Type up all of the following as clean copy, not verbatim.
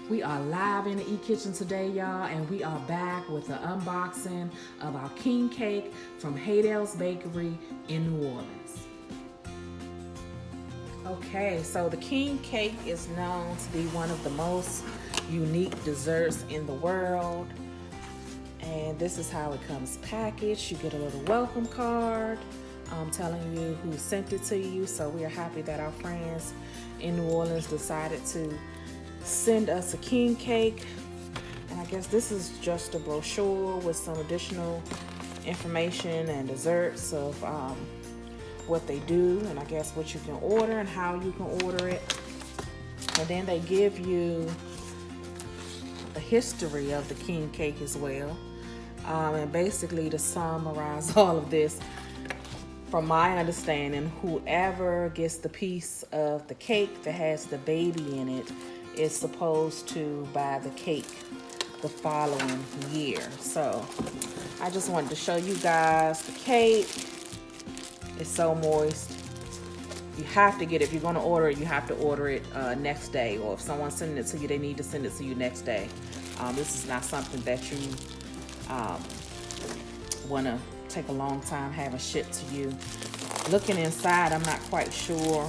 We are live in the e-kitchen today, y'all, and we are back with the unboxing of our king cake from Haydel's Bakery in New Orleans. Okay, so the king cake is known to be one of the most unique desserts in the world. And this is how it comes packaged. You get a little welcome card telling you who sent it to you. So we are happy that our friends in New Orleans decided to send us a king cake. And I guess this is just a brochure with some additional information and desserts of what they do, and I guess what you can order and how you can order it. And then they give you the history of the king cake as well. And basically, to summarize all of this, from my understanding, whoever gets the piece of the cake that has the baby in it is supposed to buy the cake the following year. So I just wanted to show you guys the cake. It's so moist. You have to get it. If you're going to order it, you have to order it next day. Or if someone's sending it to you, they need to send it to you next day. This is not something that you want to take a long time having shipped to you. Looking inside, I'm not quite sure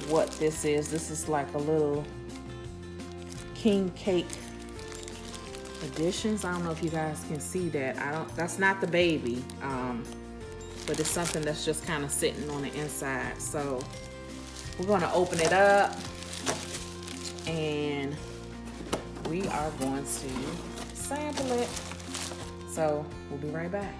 what this is. This is like a little king cake additions. I don't know if you guys can see that. That's not the baby, but it's something that's just kind of sitting on the inside. So we're going to open it up and we are going to sample it. So we'll be right back.